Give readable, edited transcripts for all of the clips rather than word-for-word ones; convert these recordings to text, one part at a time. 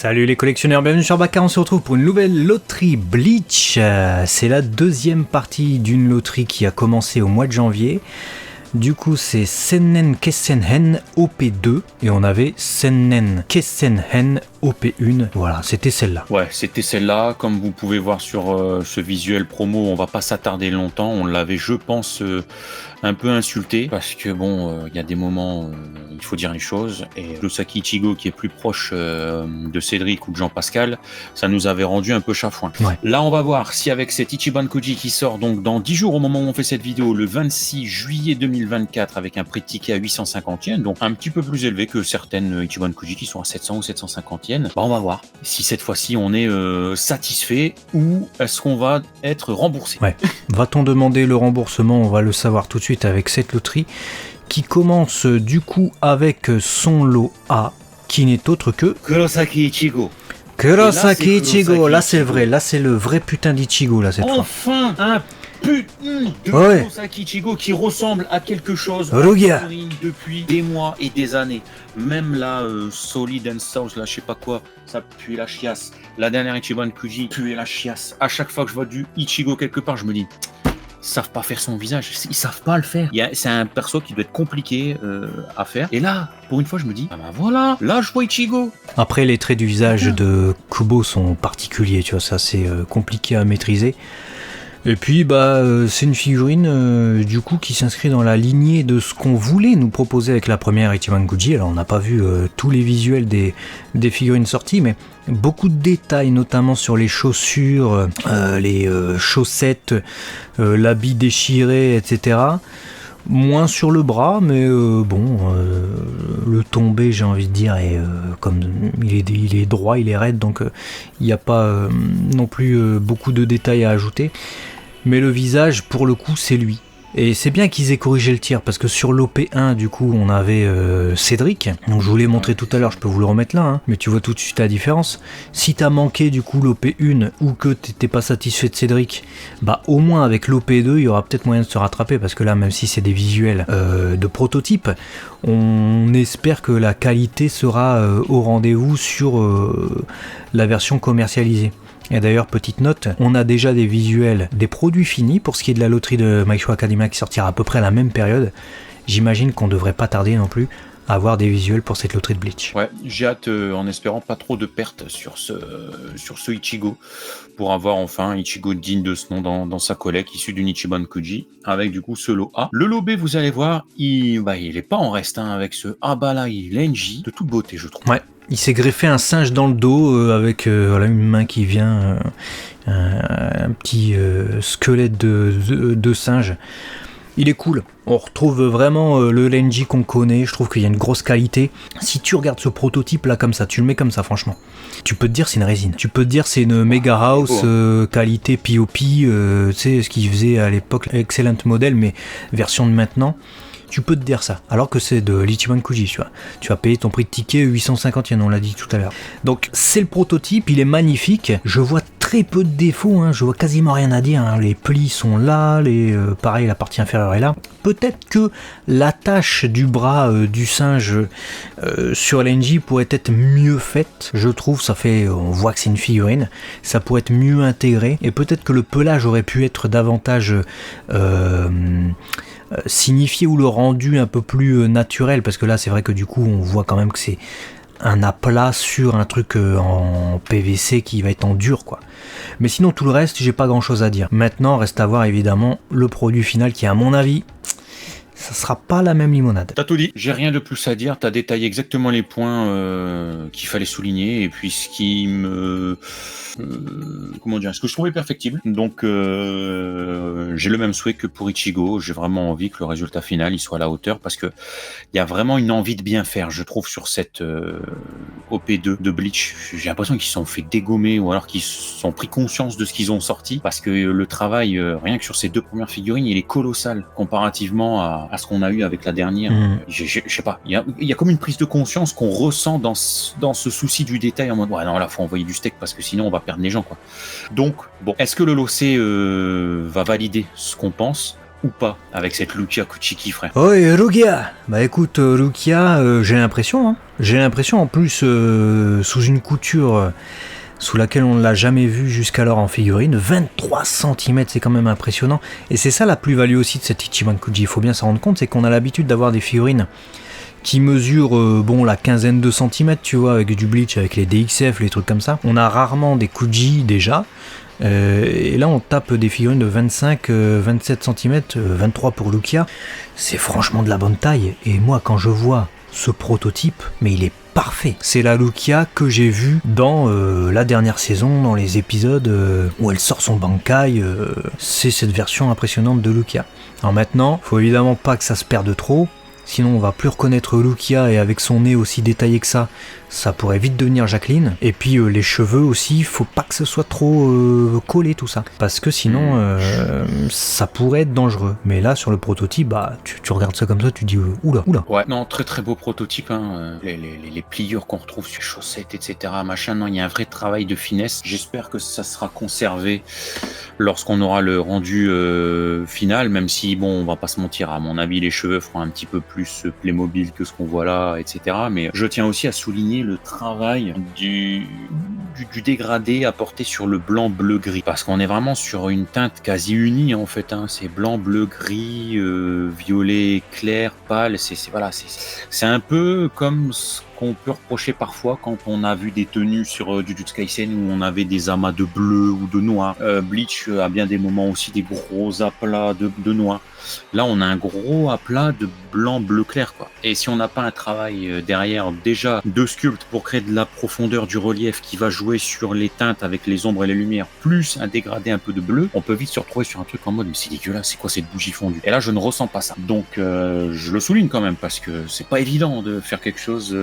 Salut les collectionneurs, bienvenue sur Baka, on se retrouve pour une nouvelle loterie Bleach. C'est la deuxième partie d'une loterie qui a commencé au mois de janvier. Du coup c'est Sennen Kessenhen OP2 et on avait Sennen Kessenhen OP1, voilà, c'était celle-là. Ouais, c'était celle-là, comme vous pouvez voir sur ce visuel promo, on va pas s'attarder longtemps, on l'avait je pense un peu insulté, parce que bon, il y a des moments il faut dire les choses, et Yosaki Ichigo qui est plus proche de Cédric ou de Jean-Pascal, ça nous avait rendu un peu chafouin. Ouais. Là on va voir si avec cet Ichiban Koji qui sort donc dans 10 jours au moment où on fait cette vidéo, le 26 juillet 2024, avec un prix de ticket à 850 yens, donc un petit peu plus élevé que certaines Ichiban Koji qui sont à 700 ou 750 yens. Bah on va voir si cette fois-ci on est satisfait ou est-ce qu'on va être remboursé. Ouais. Va-t-on demander le remboursement? On va le savoir tout de suite avec cette loterie qui commence du coup avec son lot A qui n'est autre que Kurosaki Ichigo. Kurosaki Ichigo. Là c'est vrai, là c'est le vrai putain d'Ichigo là cette fois. Enfin un putain de Ouais. Kurosaki Ichigo qui ressemble à quelque chose Regarde. depuis des mois et des années. Même la Solid and South, là je sais pas quoi, ça pue la chiasse. La dernière Ichiban Kuji pue la chiasse. À chaque fois que je vois du Ichigo quelque part, je me dis ils savent pas faire son visage, ils savent pas le faire. C'est un perso qui doit être compliqué à faire. Et là, pour une fois, je me dis, ah ben voilà, là je vois Ichigo. Après les traits du visage de Kubo sont particuliers, tu vois, ça c'est compliqué à maîtriser. Et puis c'est une figurine du coup qui s'inscrit dans la lignée de ce qu'on voulait nous proposer avec la première Ichiban Kuji. Alors on n'a pas vu tous les visuels des figurines sorties, mais beaucoup de détails, notamment sur les chaussures, les chaussettes, l'habit déchiré, etc. Moins sur le bras, mais le tombé, j'ai envie de dire, est comme il est droit, il est raide, donc il n'y a pas non plus beaucoup de détails à ajouter. Mais le visage, pour le coup, c'est lui. Et c'est bien qu'ils aient corrigé le tir, parce que sur l'OP1, du coup, on avait Cédric. Donc je vous l'ai montré tout à l'heure, je peux vous le remettre là, hein, mais tu vois tout de suite la différence. Si t'as manqué du coup l'OP1 ou que t'étais pas satisfait de Cédric, au moins avec l'OP2, il y aura peut-être moyen de se rattraper, parce que là, même si c'est des visuels de prototype, on espère que la qualité sera au rendez-vous sur la version commercialisée. Et d'ailleurs, petite note, on a déjà des visuels des produits finis pour ce qui est de la loterie de My Hero Academia qui sortira à peu près à la même période. J'imagine qu'on devrait pas tarder non plus à avoir des visuels pour cette loterie de Bleach. Ouais, j'ai hâte en espérant pas trop de pertes sur ce Ichigo pour avoir enfin un Ichigo digne de ce nom dans sa collecte issu d'une Ichiban Kuji avec du coup ce lot A. Le lot B, vous allez voir, il est pas en reste avec ce Abalai Lenji de toute beauté, je trouve. Ouais. Il s'est greffé un singe dans le dos avec une main qui vient, un petit squelette de singe. Il est cool. On retrouve vraiment le Lenji qu'on connaît. Je trouve qu'il y a une grosse qualité. Si tu regardes ce prototype là comme ça, tu le mets comme ça franchement, tu peux te dire c'est une résine. Tu peux te dire c'est une Mega House qualité POP, tu sais ce qu'ils faisaient à l'époque, Excellent Model mais version de maintenant. Tu peux te dire ça, alors que c'est de l'Ichiban Kuji, tu vois. Tu vas payer ton prix de ticket 850 yens, on l'a dit tout à l'heure. Donc c'est le prototype, il est magnifique. Je vois très peu de défauts, je vois quasiment rien à dire. Les plis sont là, pareil, la partie inférieure est là. Peut-être que l'attache du bras du singe sur l'Enji pourrait être mieux faite. Je trouve, on voit que c'est une figurine, ça pourrait être mieux intégré. Et peut-être que le pelage aurait pu être davantage signifié ou le rendu un peu plus naturel, parce que là c'est vrai que du coup on voit quand même que c'est un aplat sur un truc en PVC qui va être en dur quoi. Mais sinon tout le reste j'ai pas grand chose à dire. Maintenant reste à voir évidemment le produit final qui à mon avis ça sera pas la même limonade. T'as tout dit, j'ai rien de plus à dire, t'as détaillé exactement les points qu'il fallait souligner et puis ce qui me... ce que je trouvais perfectible. Donc j'ai le même souhait que pour Ichigo, j'ai vraiment envie que le résultat final il soit à la hauteur parce que il y a vraiment une envie de bien faire, je trouve, sur cette OP2 de Bleach. J'ai l'impression qu'ils se sont fait dégommer ou alors qu'ils sont pris conscience de ce qu'ils ont sorti parce que le travail, rien que sur ces deux premières figurines, il est colossal comparativement à ce qu'on a eu avec la dernière. Je sais pas, il y a comme une prise de conscience qu'on ressent dans ce souci du détail en mode ouais non là faut envoyer du steak parce que sinon on va perdre les gens quoi. Donc bon, est-ce que le lot C va valider ce qu'on pense? Ouais. ou pas avec cette Lucia Kuchiki, frère? Oh, et Rukia. Bah écoute, Rukia, j'ai l'impression en plus sous une couture sous laquelle on ne l'a jamais vue jusqu'alors en figurine, 23 cm, c'est quand même impressionnant. Et c'est ça la plus-value aussi de cette Ichiban Kuji, il faut bien s'en rendre compte, c'est qu'on a l'habitude d'avoir des figurines qui mesurent la quinzaine de centimètres, tu vois, avec du bleach, avec les DXF, les trucs comme ça. On a rarement des Kuji déjà. Et là on tape des figurines de 25, 27 cm, 23 pour Lucia, c'est franchement de la bonne taille. Et moi quand je vois ce prototype, mais il est parfait. C'est la Lucia que j'ai vue dans la dernière saison, dans les épisodes où elle sort son Bankai, c'est cette version impressionnante de Lucia. Alors maintenant, faut évidemment pas que ça se perde trop, sinon on va plus reconnaître Lucia, et avec son nez aussi détaillé que ça pourrait vite devenir Jacqueline. Et puis les cheveux aussi, faut pas que ce soit trop collé tout ça, parce que sinon ça pourrait être dangereux. Mais là sur le prototype, bah tu regardes ça comme ça, tu dis oula. Ouais, non, très très beau prototype, hein. Les pliures qu'on retrouve sur les chaussettes, etc. Machin, non, il y a un vrai travail de finesse. J'espère que ça sera conservé lorsqu'on aura le rendu final, même si, bon, on va pas se mentir, à mon avis, les cheveux feront un petit peu plus Playmobil que ce qu'on voit là, etc. Mais je tiens aussi à souligner le travail du dégradé apporté sur le blanc bleu-gris, parce qu'on est vraiment sur une teinte quasi unie en fait, hein. C'est blanc, bleu, gris, violet clair, pâle, c'est un peu comme ce qu'on peut reprocher parfois quand on a vu des tenues sur Jujutsu Kaisen où on avait des amas de bleu ou de noir. Bleach a bien des moments aussi des gros aplats de noir. Là, on a un gros aplat de blanc bleu clair, quoi. Et si on n'a pas un travail derrière déjà de sculpte pour créer de la profondeur du relief qui va jouer sur les teintes avec les ombres et les lumières, plus un dégradé un peu de bleu, on peut vite se retrouver sur un truc en mode mais c'est dégueulasse, c'est quoi cette bougie fondue? Et là, je ne ressens pas ça. Donc, je le souligne quand même parce que c'est pas évident de faire quelque chose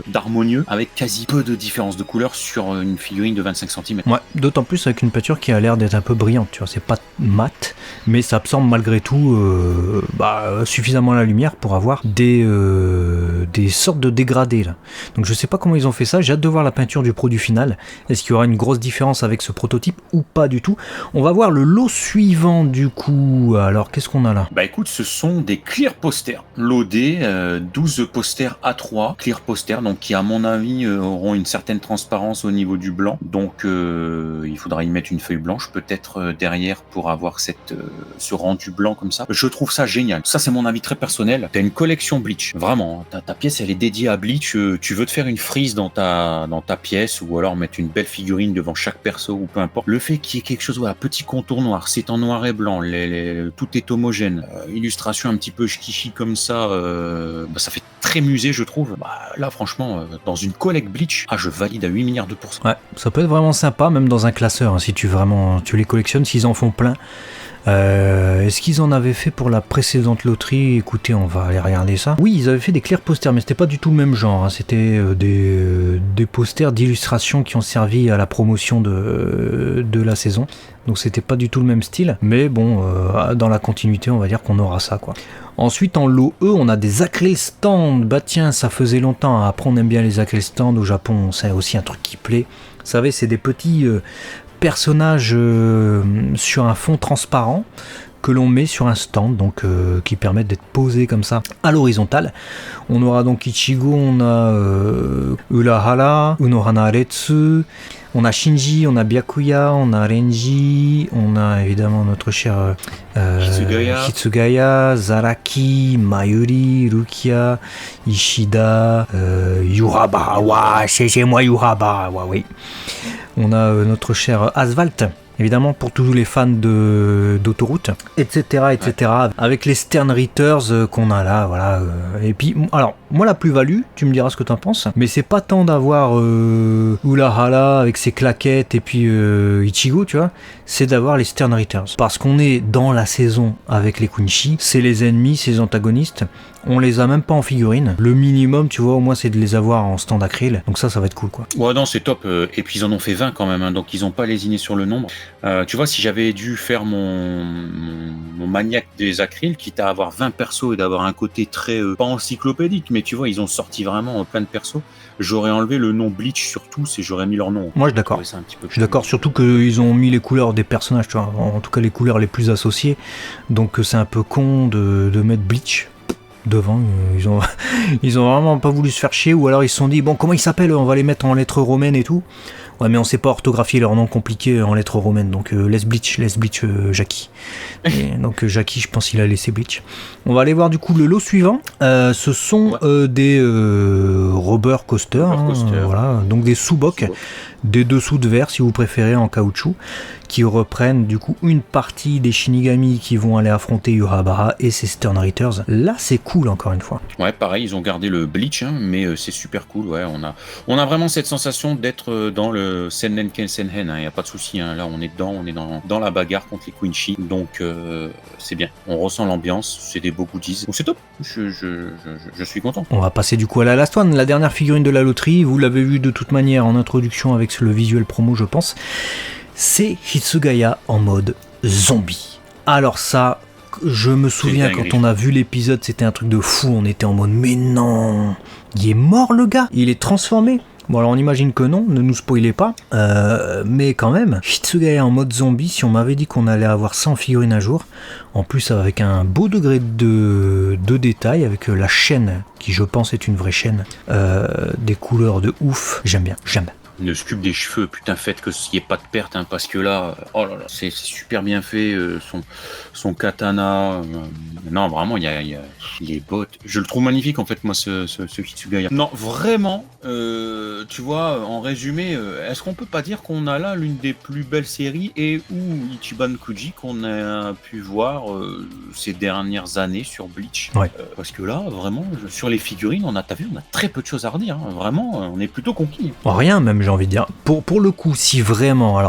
d'harmonieux avec quasi peu de différence de couleur sur une figurine de 25 cm. Ouais, d'autant plus avec une peinture qui a l'air d'être un peu brillante, tu vois, c'est pas mat, mais ça absorbe malgré tout suffisamment la lumière pour avoir des sortes de dégradés là. Donc je sais pas comment ils ont fait ça, j'ai hâte de voir la peinture du produit final. Est-ce qu'il y aura une grosse différence avec ce prototype ou pas du tout? On va voir le lot suivant du coup. Alors qu'est-ce qu'on a là? Bah écoute, ce sont des clear posters loadés, 12 posters A3 clear posters, donc qui à mon avis auront une certaine transparence au niveau du blanc, donc il faudra y mettre une feuille blanche peut-être derrière pour avoir ce rendu blanc comme ça. Je trouve ça génial. Ça, c'est mon avis très personnel. T'as une collection Bleach. Vraiment. Ta pièce, elle est dédiée à Bleach. Tu veux te faire une frise dans ta pièce ou alors mettre une belle figurine devant chaque perso ou peu importe. Le fait qu'il y ait quelque chose, voilà, petit contour noir, c'est en noir et blanc, tout est homogène. Illustration un petit peu shikishi comme ça, ça fait très musée, je trouve. Là, franchement, dans une collecte Bleach, je valide à 8 milliards de pourcents. Ouais, ça peut être vraiment sympa, même dans un classeur, hein, si tu les collectionnes, s'ils en font plein. Est-ce qu'ils en avaient fait pour la précédente loterie? Écoutez, on va aller regarder ça. Oui, ils avaient fait des clear posters, mais c'était pas du tout le même genre, hein. C'était des posters d'illustration qui ont servi à la promotion de la saison. Donc c'était pas du tout le même style, mais bon, dans la continuité, on va dire qu'on aura ça, quoi. Ensuite, en lot E, on a des acryl stands. Bah tiens, ça faisait longtemps. Après, on aime bien les acryl stands au Japon, c'est aussi un truc qui plaît. Vous savez, c'est des petits personnages sur un fond transparent que l'on met sur un stand, donc qui permettent d'être posés comme ça à l'horizontale. On aura donc Ichigo, on a Urahara, Unohana Aretsu, on a Shinji, on a Byakuya, on a Renji, on a évidemment notre cher Hitsugaya, Zaraki, Mayuri, Rukia, Ishida, Yuraba, c'est moi Yuraba, oui. On a notre cher Asphalt, évidemment pour tous les fans d'autoroute, etc., etc. Ouais. Avec les Stern Ritters qu'on a là, voilà. Et puis, alors, moi la plus-value, tu me diras ce que t'en penses, mais c'est pas tant d'avoir Urahara avec ses claquettes et puis Ichigo, tu vois, c'est d'avoir les Stern Ritters. Parce qu'on est dans la saison avec les Quincy, c'est les ennemis, c'est les antagonistes. On les a même pas en figurine. Le minimum, tu vois, au moins c'est de les avoir en stand acryl. Donc ça va être cool, quoi. Ouais, non, c'est top. Et puis ils en ont fait 20 quand même, hein, donc ils ont pas lésiné sur le nombre. Tu vois, si j'avais dû faire mon maniaque des acryles, quitte à avoir 20 persos et d'avoir un côté très, pas encyclopédique, mais tu vois, ils ont sorti vraiment plein de persos, j'aurais enlevé le nom Bleach sur tous et j'aurais mis leur nom. Moi, je suis d'accord. Je suis d'accord, surtout qu'ils ont mis les couleurs des personnages, tu vois, en tout cas les couleurs les plus associées. Donc c'est un peu con de mettre Bleach devant. Ils ont vraiment pas voulu se faire chier, ou alors ils se sont dit, bon, comment ils s'appellent, on va les mettre en lettres romaines et tout. Ouais, mais on sait pas orthographier leur nom compliqué en lettres romaines, donc laisse Bleach Jackie. Et donc Jackie, je pense qu'il a laissé Bleach. On va aller voir du coup le lot suivant. Ce sont des rubber coasters, voilà, donc des sous-bocs, des dessous de verre si vous préférez en caoutchouc, qui reprennent du coup une partie des Shinigami qui vont aller affronter Urahabara et ses Stern Ritters. Là c'est cool encore une fois. Ouais, pareil, ils ont gardé le Bleach, hein, mais c'est super cool. Ouais, on a vraiment cette sensation d'être dans le Sennen Ken Senhen, hein, y a pas de souci. Hein, là on est dedans, on est dans la bagarre contre les Quincy, donc c'est bien. On ressent l'ambiance, c'est des beaux goodies, donc c'est top. Je suis content. On va passer du coup à la last one, la dernière figurine de la loterie. Vous l'avez vu de toute manière en introduction avec le visuel promo, je pense. C'est Hitsugaya en mode zombie. Alors ça, je me souviens quand on a vu l'épisode, c'était un truc de fou, on était en mode mais non, il est mort le gars, il est transformé. Bon alors on imagine que non, ne nous spoilez pas, mais quand même, Hitsugaya en mode zombie, si on m'avait dit qu'on allait avoir 100 figurines un jour, en plus avec un beau degré de détail, avec la chaîne, qui je pense est une vraie chaîne, des couleurs de ouf, j'aime bien. Le sculpte des cheveux, putain, faites qu'il n'y ait pas de perte, hein, parce que là, oh là là, c'est super bien fait, son katana, non, vraiment, il y a les bottes, je le trouve magnifique, en fait, moi, ce Hitsugaya. Non, vraiment, tu vois, en résumé, est-ce qu'on peut pas dire qu'on a là l'une des plus belles séries et ou Ichiban Kuji qu'on a pu voir ces dernières années sur Bleach, ouais. Parce que là, vraiment, sur les figurines, on a très peu de choses à redire, hein, vraiment, on est plutôt conquis. Rien, même, j'ai envie de dire. Pour le coup, si vraiment,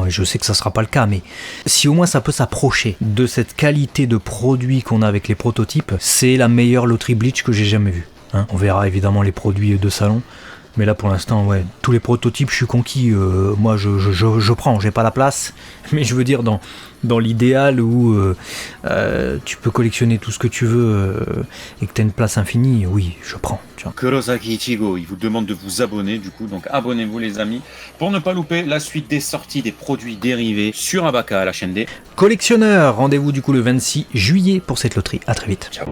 et je sais que ça sera pas le cas, mais si au moins ça peut s'approcher de cette qualité de produit qu'on a avec les prototypes, c'est la meilleure loterie Bleach que j'ai jamais vue. Hein, on verra évidemment les produits de salon, mais là pour l'instant, ouais, tous les prototypes, je suis conquis. Moi, je prends, j'ai pas la place, mais je veux dire dans l'idéal où tu peux collectionner tout ce que tu veux et que tu as une place infinie, oui, je prends. Kurosaki Ichigo, il vous demande de vous abonner, du coup, donc abonnez-vous les amis, pour ne pas louper la suite des sorties des produits dérivés sur Abaka, la chaîne des collectionneurs. Rendez-vous du coup le 26 juillet pour cette loterie. À très vite. Ciao.